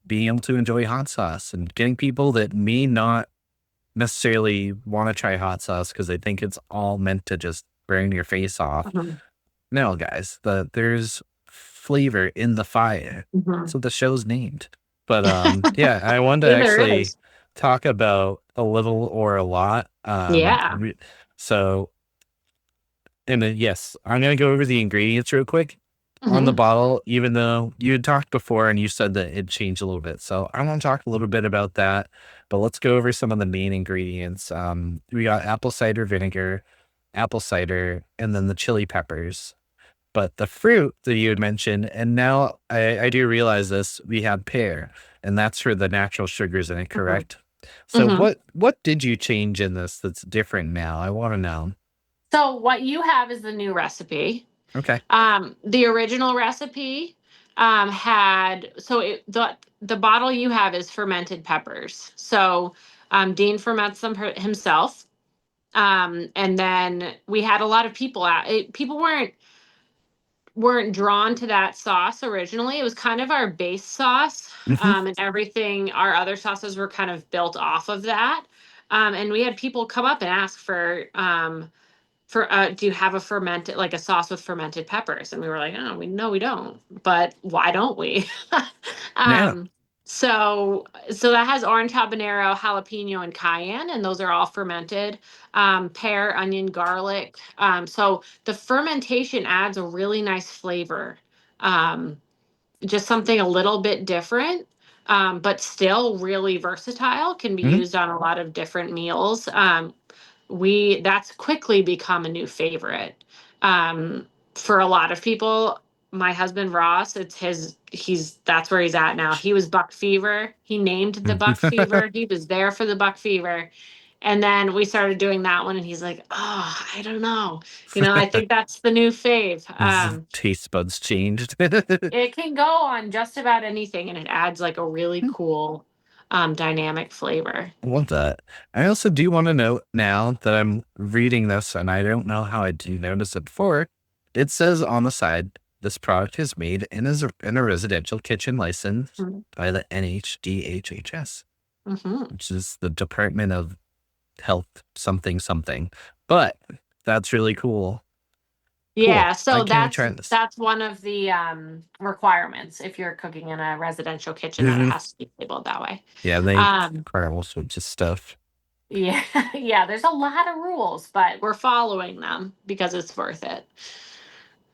being able to enjoy hot sauce and getting people that may not necessarily want to try hot sauce because they think it's all meant to just burn your face off. Mhm, No, guys, there's flavor in the fire. That's mhm. what the show's named. But yeah, I wanted to Yeah, there actually is. talk about a little or a lot. Yeah. So, and then yes, I'm gonna go over the ingredients real quick on the Hmm. bottle, even though you had talked before and you said that it changed a little bit. So I want to talk a little bit about that, but let's go over some of the main ingredients. We got apple cider vinegar, apple cider, and then the chili peppers. But the fruit that you had mentioned, and now I do realize this, we have pear, and that's for the natural sugars in it, Hmm. correct? So Hmm. what did you change in this that's different now? I want to know. So what you have is the new recipe. Okay. The original recipe had, so the bottle you have is fermented peppers. So Dean ferments them himself. And then we had a lot of people out. People weren't drawn to that sauce originally. It was kind of our base sauce, Hmm. and everything. Our other sauces were kind of built off of that. And we had people come up and ask for do you have a fermented, like a sauce with fermented peppers? And we were like, oh, we no, we don't. But why don't we? Yeah. um, so that has orange, habanero, jalapeno, and cayenne, and those are all fermented. Pear, onion, garlic. So the fermentation adds a really nice flavor. Um, just something a little bit different, but still really versatile. Can be Hmm. used on a lot of different meals. We That's quickly become a new favorite for a lot of people. My husband Ross, that's where he's at now. He was buck fever. He named the buck fever. He was there for the buck fever. And then we started doing that one, and he's like, "Oh, I don't know. I think that's the new fave." His taste buds changed. It can go on just about anything, and it adds like a really cool, dynamic flavor. Love that. I also do want to note now that I'm reading this, and I don't know how I do notice it before. It says on the side, this product is made in a residential kitchen license by the NHDHHS, Mm-hmm. which is the Department of Health something something. But that's really cool. Cool. Yeah, I so can't that's try this. that's one of the requirements. If you're cooking in a residential kitchen, that it has to be labeled that way. Yeah, they Um, require all sorts of stuff. yeah, yeah, there's a lot of rules, but we're following them because it's worth it.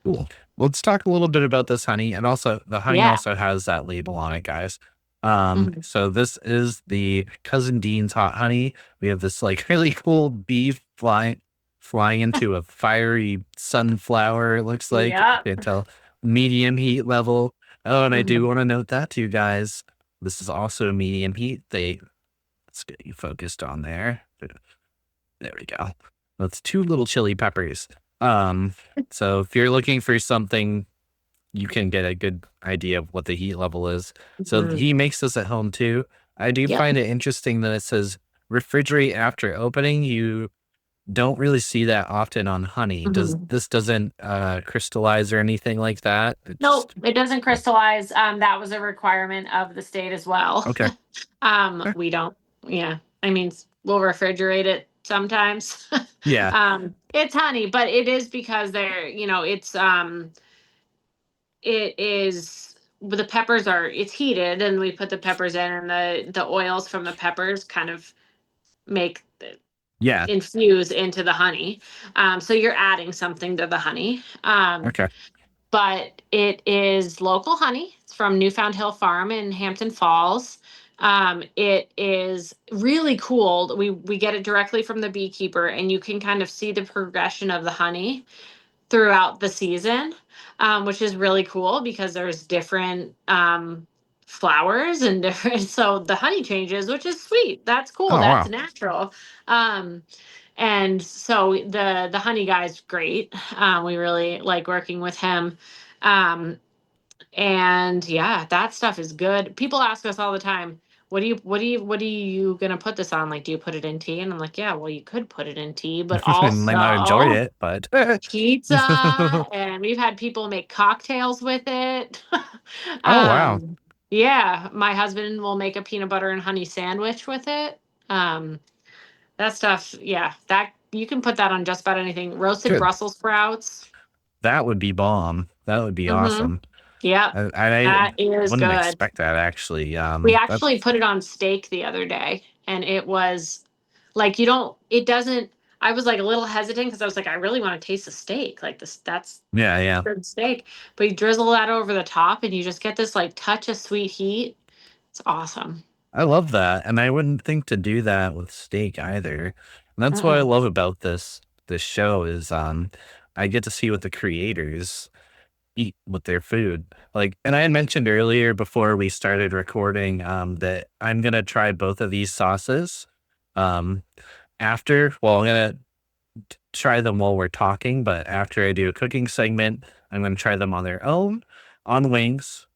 Cool. Let's talk a little bit about this honey. And also, the honey Yeah. also has that label on it, guys. Mhm. So this is the Cousin Dean's hot honey. We have this like really cool bee flying into a fiery sunflower, it looks like. Yeah. Can't tell. Medium heat level. Oh, and I do Mhm. want to note that too, guys. This is also medium heat. Let's get you focused on there. There we go. That's two little chili peppers. Um, so if you're looking for something, you can get a good idea of what the heat level is. So Mhm. he makes this at home too. I do Yep. find it interesting that it says refrigerate after opening. You don't really see that often on honey. Mhm. This doesn't crystallize or anything like that? It Nope, just it doesn't crystallize. That was a requirement of the state as well. okay. Eh, We don't, yeah. I mean, we'll refrigerate it sometimes. yeah. It's honey, but it is because it is the peppers are it's heated, and we put the peppers in, and the oils from the peppers kind of make Yeah. infuse into the honey. So you're adding something to the honey. Okay. But it is local honey. It's from Newfound Hill Farm in Hampton Falls. It is really cool. We get it directly from the beekeeper, and you can kind of see the progression of the honey throughout the season, which is really cool because there's different flowers and different. So the honey changes, which is sweet. That's cool. Oh That's wow. natural. Um, and so the honey guy's great. We really like working with him. Um, and yeah, that stuff is good. People ask us all the time, what are you gonna put this on? Like, do you put it in tea? And I'm like, yeah, well, you could put it in tea, but I might not enjoy also it, but pizza, and we've had people make cocktails with it. oh wow. Yeah, my husband will make a peanut butter and honey sandwich with it. Um, that stuff, yeah, that you can put that on just about anything. Roasted Good. Brussels sprouts. That would be bomb. That would be Mm-hmm. awesome. Yep, I that is wouldn't good. expect that actually. We That actually put it on steak the other day, and it was like it doesn't. I was like a little hesitant because I was like, I really want to taste the steak. Like this, that's yeah, yeah. good steak. But you drizzle that over the top, and you just get this like touch of sweet heat. It's awesome. I love that. And I wouldn't think to do that with steak either. And that's what I Mm-mm. love about this show is I get to see what the creators eat with their food. Like and I had mentioned earlier before we started recording that I'm gonna try both of these sauces. Um I'm gonna try them while we're talking, but after I do a cooking segment, I'm gonna try them on their own on wings.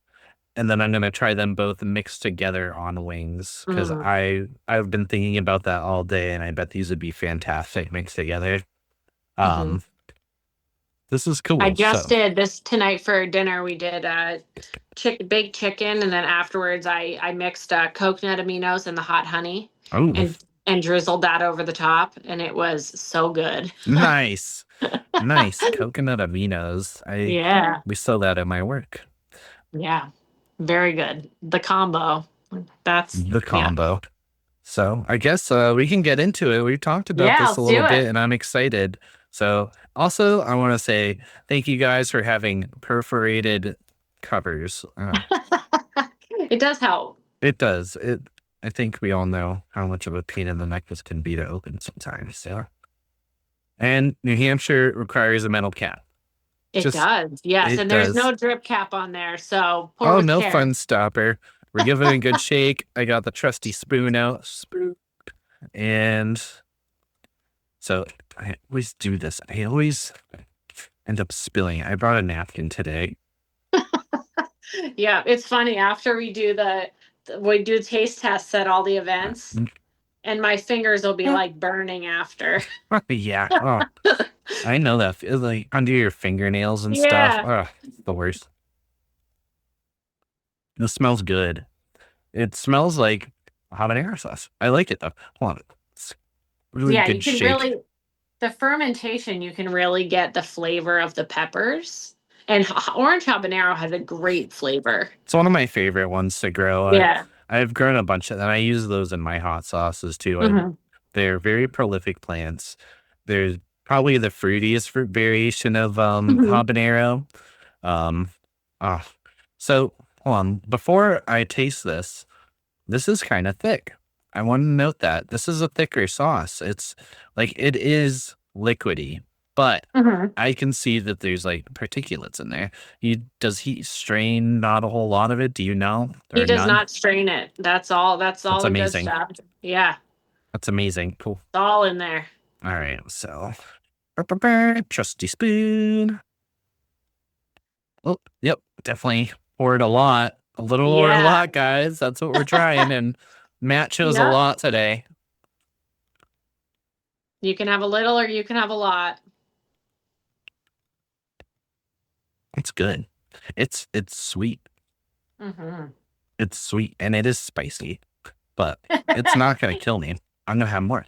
and then I'm gonna try them both mixed together on wings because Mm, I've been thinking about that all day, and I bet these would be fantastic mixed together. mhm. Um, this is I cool. just So, did this tonight for dinner. We did baked chicken, and then afterwards I mixed coconut aminos and the hot honey, oh, and drizzled that over the top, and it was so good. nice, nice coconut aminos. Yeah, We sell that at my work. yeah, very good. The combo. That's The yeah, combo. So I guess we can get into it. We've talked about yeah. this a Let's little do bit, it. and I'm excited. So also, I want to say thank you guys for having perforated covers. It does help. It does. It. I think we all know how much of a pain in the neck this can be to open sometimes. So, and New Hampshire requires a metal cap. It Just does. Yes, it and there's does. no drip cap on there, so pour Oh, with no care. fun stopper. We're giving it a good shake. I got the trusty spoon out. Spoon. And so I always do this. I always end up spilling. I brought a napkin today. Yeah, it's funny. After we do taste tests at all the events, and my fingers will be like burning after. Yeah. Oh, I know that. It's like under your fingernails and stuff. Yeah. Oh, the worst. It smells good. It smells like habanero sauce. I like it though. Hold on. It's really Yeah, good you can shake. really the fermentation, you can really get the flavor of the peppers. And orange habanero has a great flavor. It's one of my favorite ones to grow. Yeah. I've grown a bunch of them. I use those in my hot sauces too. Hmm. They're very prolific plants. They're probably the fruitiest variation of Hmm. habanero. Um, ah, so hold on. Before I taste this, this is kind of thick. I want to note that this is a thicker sauce. It's like it is liquidy, but Hmm. I can see that there's like particulates in there. Does he strain not a whole lot of it? Do you know? He Or does none? not strain it. That's all That's the good amazing. stuff. Yeah, That's amazing. Cool. it's all in there. All right. So, trusty spoon. Oh, yep. Definitely poured a lot. A little or a Yeah. lot, guys. That's what we're trying. And Matt chose a Yep. lot today. You can have a little or you can have a lot. It's good. It's sweet. Hmm. It's sweet and it is spicy, but it's not gonna kill me. I'm gonna have more.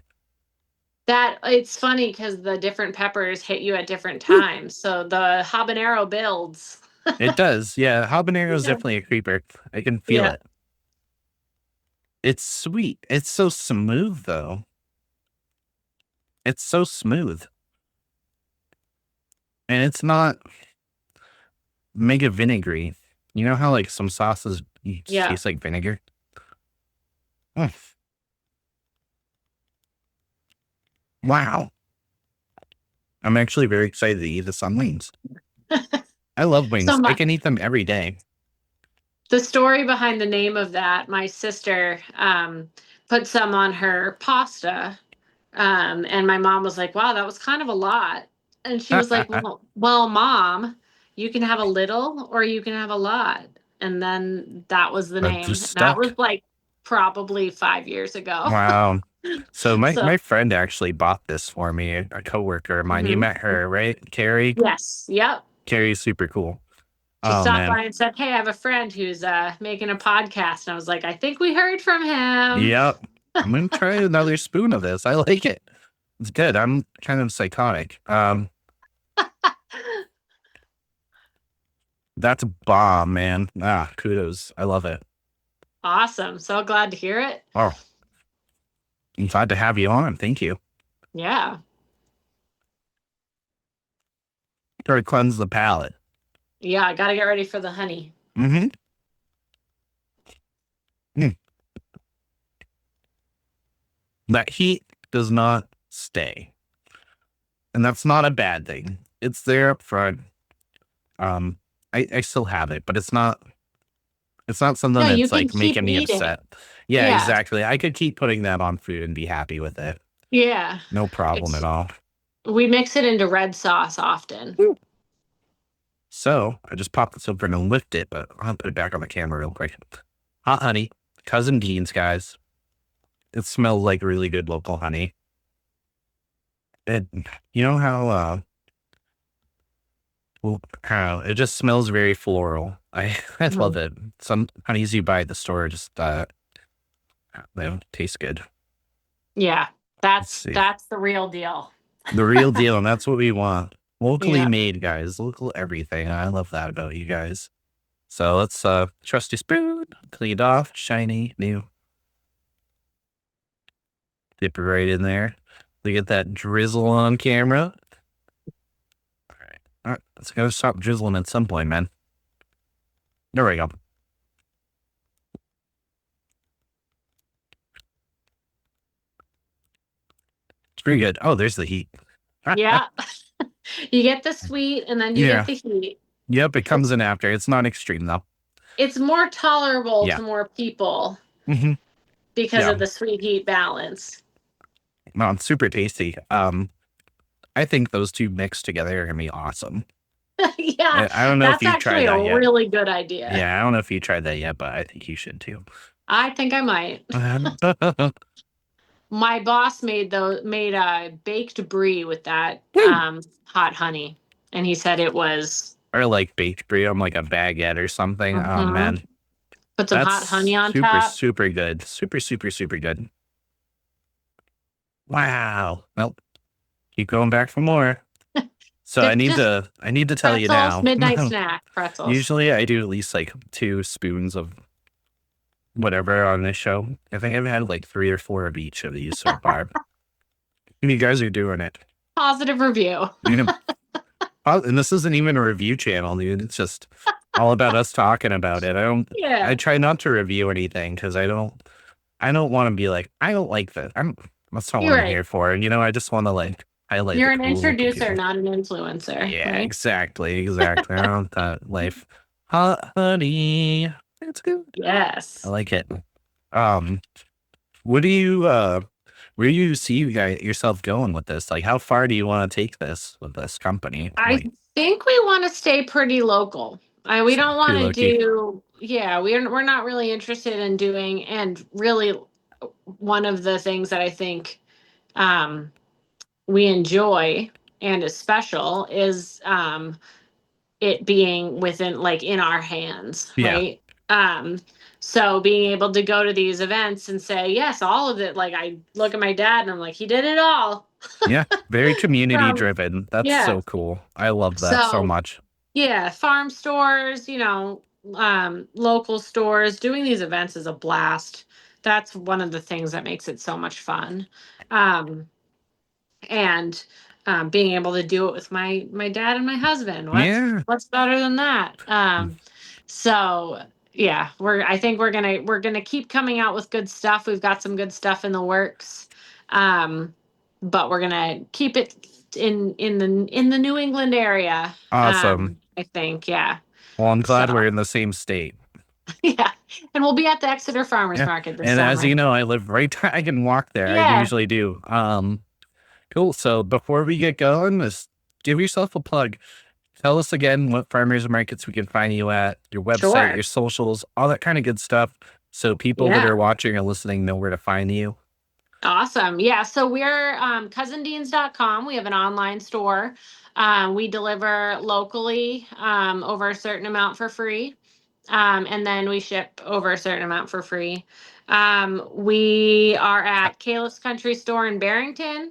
That it's funny because the different peppers hit you at different times. So the habanero builds. It does. Yeah, habanero is Yeah. definitely a creeper. I can feel Yeah. it. It's sweet. It's so smooth though. It's so smooth. And it's not mega vinegary. You know how like some sauces Yeah. taste like vinegar? Mm. Wow. I'm actually very excited to eat this on wings. I love So wings. I can eat them every day. the story behind the name of that, my sister put some on her pasta. And my mom was like, wow, that was kind of a lot. And she was like, well, mom, you can have a little or you can have a lot. And then that was the That name. just That was stuck. like probably 5 years ago. Wow. So my So, friend actually bought this for me, a coworker of mine. You mhm. met her, right? Carrie? Yes. Yep. Carrie's super cool. She Oh stopped man. by and said, hey, I have a friend who's making a podcast. And I was like, I think we heard from him. Yep. I'm gonna try another spoon of this. I like it. It's good. I'm kind of psychotic. That's a bomb, man. Ah, kudos. I love it. Awesome. So glad to hear it. Oh, I'm glad to have you on. Thank you. Yeah. Try to cleanse the palate. Yeah. I got to get ready for the honey. Mm-hmm. Mm. That heat does not stay. And that's not a bad thing. It's there up front. Um, I still have it, but it's not something No, you that's can like keep making me eating. upset. Yeah, Yeah. exactly. I could keep putting that on food and be happy with it. Yeah. No problem It's at all. we mix it into red sauce often. Woo. So I just popped this open and lift it, but I'll put it back on the camera real quick. Hot honey, cousin Dean's, guys. It smells like really good local honey. And you know how it just smells very floral. I love Mhm. it. Some honeys you buy at the store just they don't taste good. Yeah, Let's that's see. that's the real deal. The real deal, and that's what we want. Locally Yeah. made, guys. Local everything. I love that about you guys. So let's trusty spoon, cleaned off, shiny, new. Dip it right in there. Look at that drizzle on camera. All right, let's go stop drizzling at some point, man. There we go. It's pretty good. Oh, there's the heat. Yeah. You get the sweet and then you get Yeah. the heat. Yep, it It's comes in after. It's not extreme though. it's more tolerable Yeah. to more people Hmm. because Yeah. of the sweet heat balance. No, it's super tasty. I think those two mixed together are gonna be awesome. Yeah, I don't know if that's you've tried actually a that yet. really good idea. Yeah, I don't know if you tried that yet, but I think you should too. I think I might. My boss made a baked brie with that Woo! hot honey, and he said it was Or like baked brie on like a baguette or something. Oh mhm. man, Put some that's hot honey on super, top. super good. Super, super, super good. Wow. Well, keep going back for more. So I It's need just to tell you pretzels, now. midnight snack pretzels. Usually I do at least like 2 spoons of whatever on this show. I think I've had like 3 or 4 of each of these so far. You guys are doing it. Positive review. You know, and this isn't even a review channel, dude. It's just all about us talking about it. I Yeah, try not to review anything because I don't want to be like, I don't like this. That's not what you're I'm right. here for. And, I just want to like highlight the You're an cool local introducer, people. not an influencer, Yeah, right? exactly. Exactly. I want that life. Hot honey. It's good. I Yes. like it. Um, what do you, where do you see yourself going with this? Like, how far do you want to take this with this company? I Like, think we want to stay pretty local. We don't want pretty to low key. do, yeah, we're not really interested in doing, and really one of the things that I think um, we enjoy and is special is it being within like in our hands, Yeah. right? Um, so being able to go to these events and say, yes, all of it, like I look at my dad and I'm like, he did it all. Yeah. Very community From driven. That's yeah. so cool. I love that so So much. yeah, farm stores, local stores, doing these events is a blast. That's one of the things that makes it so much fun. Um, and being able to do it with my dad and my husband. Yeah. What's better than that? So yeah, I think we're gonna keep coming out with good stuff. We've got some good stuff in the works. Um, but we're gonna keep it in the New England area. Awesome. I think, yeah. Well, I'm glad we're So in the same state. yeah. And we'll be at the Exeter Farmers Yeah. Market this And as summer. you know, I live right, I can walk there. I Yeah, usually do. Cool. So before we get going, just give yourself a plug. Tell us again what farmers markets we can find you at, your website, sure. your socials, all that kind of good stuff. So people that Yeah. are watching or listening know where to find you. Awesome. Yeah. So we're cousindeans.com. We have an online store. We deliver locally over a certain amount for free. And then we ship over a certain amount for free. We are at Calif's Country Store in Barrington,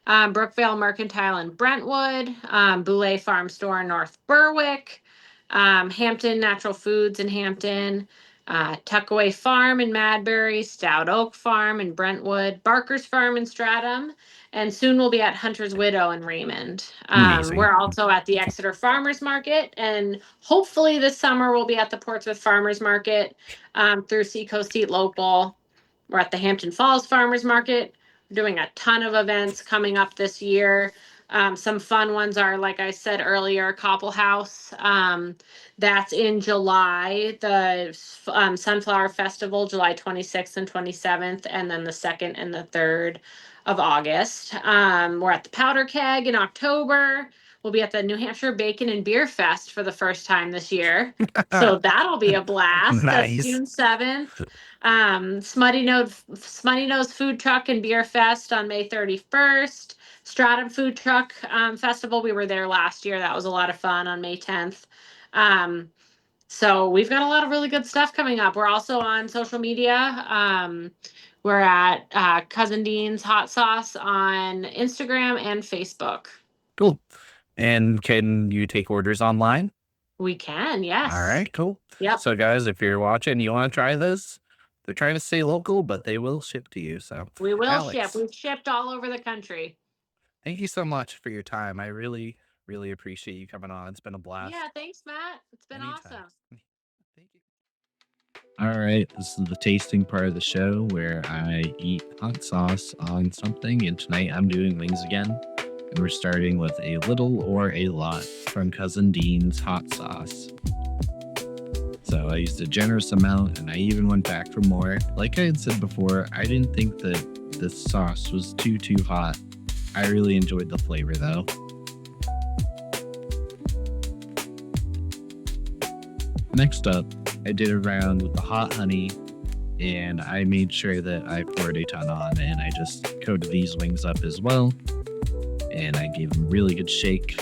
Brookvale Mercantile in Brentwood, Boulay Farm Store in North Berwick, Hampton Natural Foods in Hampton, Tuckaway Farm in Madbury, Stout Oak Farm in Brentwood, Barker's Farm in Stratham, and soon we'll be at Hunter's Widow in Raymond. Amazing. We're also at the Exeter Farmers Market, and hopefully this summer we'll be at the Portsmouth Farmers Market through Seacoast Eat Local. We're at the Hampton Falls Farmers Market. We're doing a ton of events coming up this year. Some fun ones are, like I said earlier, Copple House. That's in July, the Sunflower Festival, July 26th and 27th, and then the 2nd and the 3rd of August. We're at the Powder Keg in October. we'll be at the New Hampshire Bacon and Beer Fest for the first time this year. So that'll be a blast. That's Nice. June 7th. Smutty Nose Food Truck and Beer Fest on May 31st. Stratham Food Truck Festival. We were there last year. That was a lot of fun on May 10th. So we've got a lot of really good stuff coming up. We're also on social media. We're at Cousin Dean's Hot Sauce on Instagram and Facebook. Cool. And can you take orders online? We can, All yes. right, cool. Yep. So, guys, if you're watching, you want to try this, they're trying to stay local, but they will ship to you. So, We will ship. Alex, We've shipped all over the country. thank you so much for your time. I really, really appreciate you coming on. It's been a Yeah, blast. thanks, Matt. It's been Anytime. awesome. Thank you. All right, this is the tasting part of the show where I eat hot sauce on something. And tonight I'm doing wings again. And we're starting with a little or a lot from Cousin Dean's hot sauce. So I used a generous amount and I even went back for more. Like I had said before, I didn't think that this sauce was too hot. I really enjoyed the flavor though. Next up, I did a round with the hot honey and I made sure that I poured a ton on and I just coated these wings up as well. And I gave them a really good shake,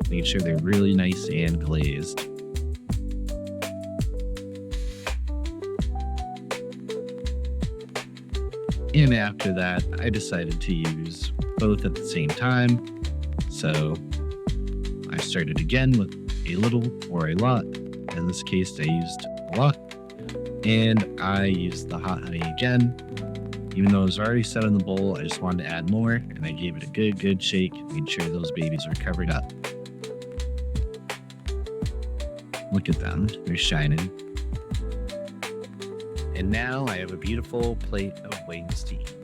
made sure they're really nice and glazed. And after that, I decided to use both at the same time. So I started again with a little or a lot. In this case, I used a lot. And I used the hot honey again. Even though it was already set in the bowl, I just wanted to add more. And I gave it a good shake, made sure those babies were covered up. Look at them, they're shining. And now I have a beautiful plate of wings to eat.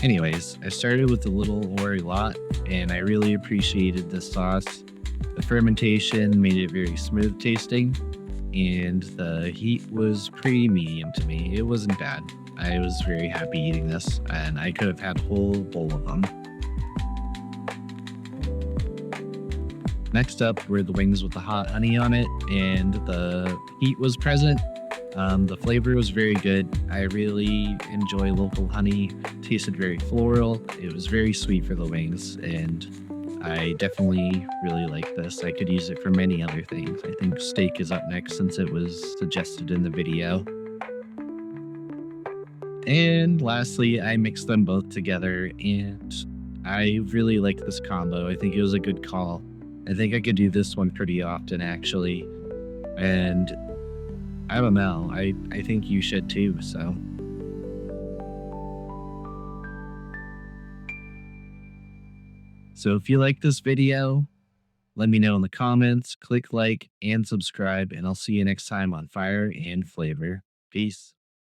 Anyways, I started with a little or a lot, and I really appreciated this sauce. The fermentation made it very smooth tasting, and the heat was pretty medium to me. It wasn't bad. I was very happy eating this, and I could have had a whole bowl of them. Next up were the wings with the hot honey on it, and the heat was present. The flavor was very good. I really enjoy local honey. It tasted very floral. It was very sweet for the wings, and I definitely really like this. I could use it for many other things. I think steak is up next since it was suggested in the video. And lastly, I mixed them both together, and I really like this combo. I think it was a good call. I think I could do this one pretty often, actually. And I don't know. I think you should too, so. So if you like this video, let me know in the comments, click like and subscribe, and I'll see you next time on Fire and Flavor. Peace.